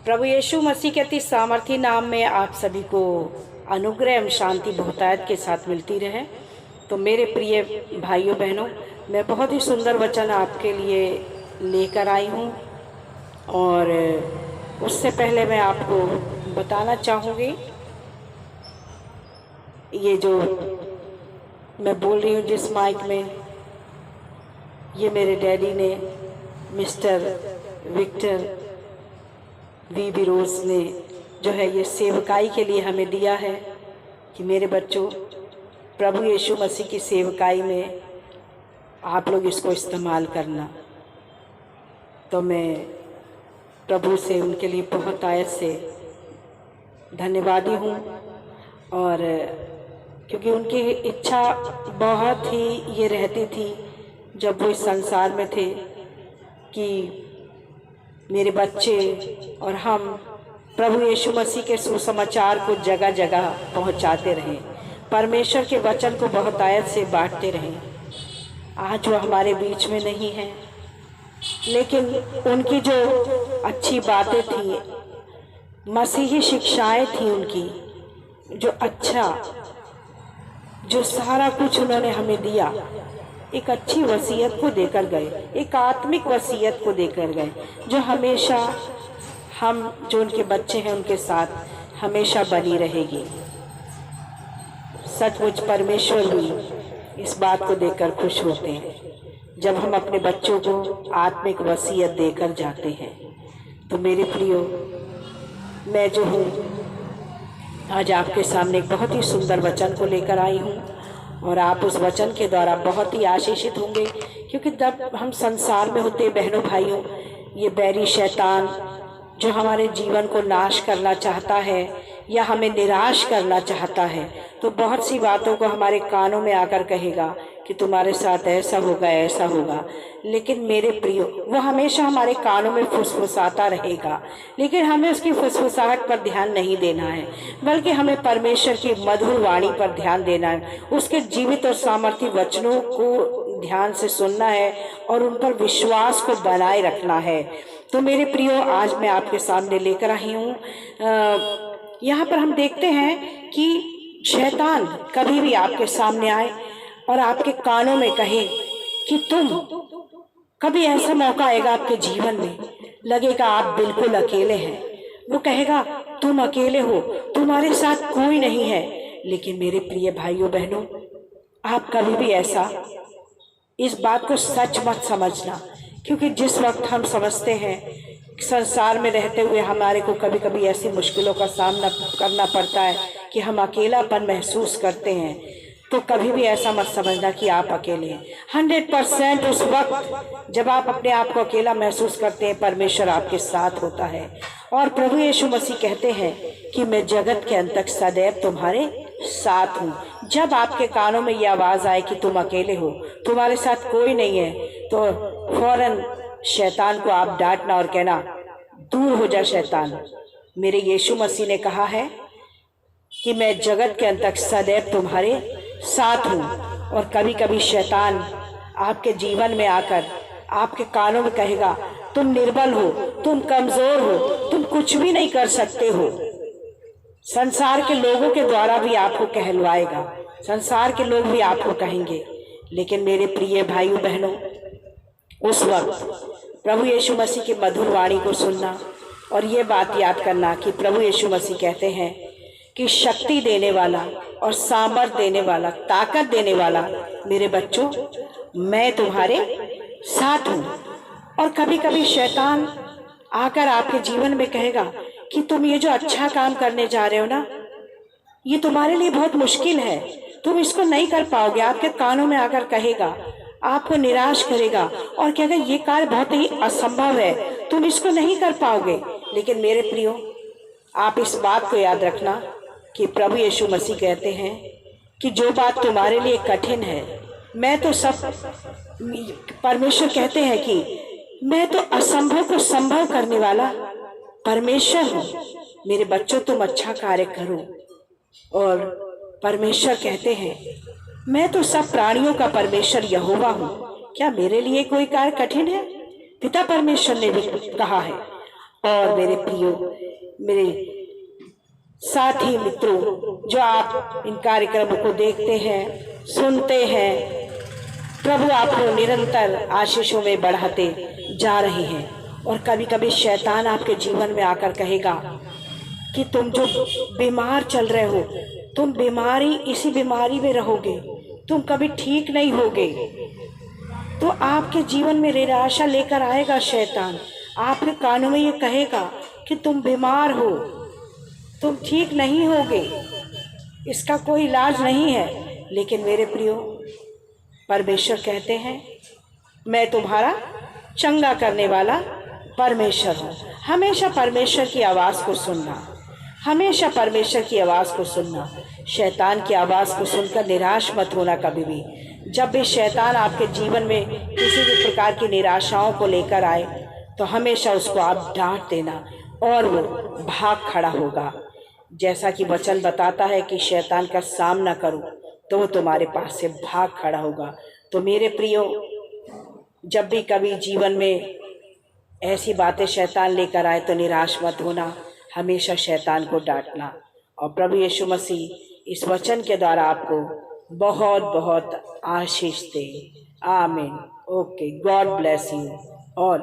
प्रभु यीशु मसीह के अति सामर्थी नाम में आप सभी को अनुग्रह एवं शांति बहुतायत के साथ मिलती रहे। तो मेरे प्रिय भाइयों बहनों, मैं बहुत ही सुंदर वचन आपके लिए लेकर आई हूँ और उससे पहले मैं आपको बताना चाहूँगी, ये जो मैं बोल रही हूँ जिस माइक में, ये मेरे डैडी ने मिस्टर विक्टर वी बिरोज ने जो है ये सेवकाई के लिए हमें दिया है कि मेरे बच्चों, प्रभु यीशु मसीह की सेवकाई में आप लोग इसको इस्तेमाल करना। तो मैं प्रभु से उनके लिए बहुत आयत से धन्यवादी हूँ, और क्योंकि उनकी इच्छा बहुत ही ये रहती थी जब वो इस संसार में थे कि मेरे बच्चे और हम प्रभु यीशु मसीह के सुसमाचार को जगह जगह पहुंचाते रहें, परमेश्वर के वचन को बहुत आयत से बांटते रहें। आज वो हमारे बीच में नहीं है, लेकिन उनकी जो अच्छी बातें थी, मसीही शिक्षाएं थी उनकी, जो सारा कुछ उन्होंने हमें दिया, एक अच्छी वसीयत को देकर गए, एक आत्मिक वसीयत को देकर गए, जो हमेशा हम जो उनके बच्चे हैं उनके साथ हमेशा बनी रहेगी। सचमुच परमेश्वर भी इस बात को देखकर खुश होते हैं जब हम अपने बच्चों को आत्मिक वसीयत देकर जाते हैं। तो मेरे प्रियो, मैं जो हूँ आज आपके सामने एक बहुत ही सुंदर वचन को लेकर आई हूँ, और आप उस वचन के द्वारा बहुत ही आशीषित होंगे, क्योंकि जब हम संसार में होते बहनों भाइयों, ये बैरी शैतान जो हमारे जीवन को नाश करना चाहता है या हमें निराश करना चाहता है, तो बहुत सी बातों को हमारे कानों में आकर कहेगा कि तुम्हारे साथ ऐसा होगा ऐसा होगा। लेकिन मेरे प्रियो, वो हमेशा हमारे कानों में फुसफुसाता रहेगा, लेकिन हमें उसकी फुसफुसाहट पर ध्यान नहीं देना है, बल्कि हमें परमेश्वर की मधुर वाणी पर ध्यान देना है, उसके जीवित और सामर्थी वचनों को ध्यान से सुनना है और उन पर विश्वास को बनाए रखना है। तो मेरे प्रियो, आज मैं आपके सामने लेकर आई हूँ, यहाँ पर हम देखते हैं कि शैतान कभी भी आपके सामने आए और आपके कानों में कहे कि तुम, कभी ऐसा मौका आएगा आपके जीवन में, लगेगा आप बिल्कुल अकेले हैं, वो कहेगा तुम अकेले हो, तुम्हारे साथ कोई नहीं है। लेकिन मेरे प्रिय भाइयों बहनों, आप कभी भी ऐसा इस बात को सच मत समझना, क्योंकि जिस वक्त हम समझते हैं संसार में रहते हुए हमारे को कभी कभी ऐसी मुश्किलों का सामना करना पड़ता है कि हम अकेलापन महसूस करते हैं, तो कभी भी ऐसा मत समझना कि आप अकेले हैं। 100% उस वक्त जब आप अपने आप को अकेला महसूस करते हैं, परमेश्वर आपके साथ होता है। और प्रभु यीशु मसीह कहते हैं कि मैं जगत के अंत तक सदैव तुम्हारे साथ हूँ। जब आपके कानों में ये आवाज़ आए कि तुम अकेले हो, तुम्हारे साथ कोई नहीं है, तो फौरन शैतान को आप डांटना और कहना, दूर हो जा शैतान, मेरे यीशु मसीह ने कहा है कि मैं जगत के अंत तक सदैव तुम्हारे साथ हूँ। और कभी कभी शैतान आपके जीवन में आकर आपके कानों में कहेगा तुम निर्बल हो, तुम कमज़ोर हो, तुम कुछ भी नहीं कर सकते हो। संसार के लोगों के द्वारा भी आपको कहलवाएगा, संसार के लोग भी आपको कहेंगे। लेकिन मेरे प्रिय भाइयों बहनों, उस वक्त प्रभु यीशु मसीह की मधुर वाणी को सुनना और ये बात याद करना कि प्रभु यीशु मसीह कहते हैं कि शक्ति देने वाला और सामर्थ देने वाला, ताकत देने वाला, मेरे बच्चों, मैं तुम्हारे साथ हूँ। और कभी कभी शैतान आकर आपके जीवन में कहेगा कि तुम ये जो अच्छा काम करने जा रहे हो ना, ये तुम्हारे लिए बहुत मुश्किल है, तुम इसको नहीं कर पाओगे। आपके कानों में आकर कहेगा, आपको निराश करेगा और कहेगा ये कार्य बहुत ही असंभव है, तुम इसको नहीं कर पाओगे। लेकिन मेरे प्रियो, आप इस बात को याद रखना कि प्रभु यीशु मसीह कहते हैं कि जो बात तुम्हारे लिए कठिन है, मैं तो सब, परमेश्वर कहते हैं कि मैं तो असंभव को संभव करने वाला परमेश्वर हूँ। मेरे बच्चों, तुम अच्छा कार्य करो। और परमेश्वर कहते हैं मैं तो सब प्राणियों का परमेश्वर यहोवा हूँ, क्या मेरे लिए कोई कार्य कठिन है? पिता परमेश्वर ने भी कहा है। और मेरे प्रियो, मेरे साथी मित्रों, जो आप इन कार्यक्रमों को देखते हैं, सुनते हैं, प्रभु आपको निरंतर आशीषों में बढ़ाते जा रहे हैं। और कभी कभी शैतान आपके जीवन में आकर कहेगा कि तुम जो बीमार चल रहे हो, तुम इसी बीमारी में रहोगे, तुम कभी ठीक नहीं होगे। तो आपके जीवन में निराशा लेकर आएगा शैतान। आपके कानों में ये कहेगा कि तुम बीमार हो, तुम ठीक नहीं होगे, इसका कोई इलाज नहीं है। लेकिन मेरे प्रियो, परमेश्वर कहते हैं, मैं तुम्हारा चंगा करने वाला परमेश्वर हूँ। हमेशा परमेश्वर की आवाज़ को सुनना, हमेशा परमेश्वर की आवाज़ को सुनना। शैतान की आवाज़ को सुनकर निराश मत होना कभी भी। जब भी शैतान आपके जीवन में किसी भी प्रकार की निराशाओं को लेकर आए, तो हमेशा उसको आप डांट देना और वो भाग खड़ा होगा। जैसा कि वचन बताता है कि शैतान का सामना करो तो वो तुम्हारे पास से भाग खड़ा होगा। तो मेरे प्रियो, जब भी कभी जीवन में ऐसी बातें शैतान लेकर आए तो निराश मत होना, हमेशा शैतान को डांटना। और प्रभु यीशु मसीह इस वचन के द्वारा आपको बहुत बहुत आशीष दे। आमीन। Okay, God bless you all.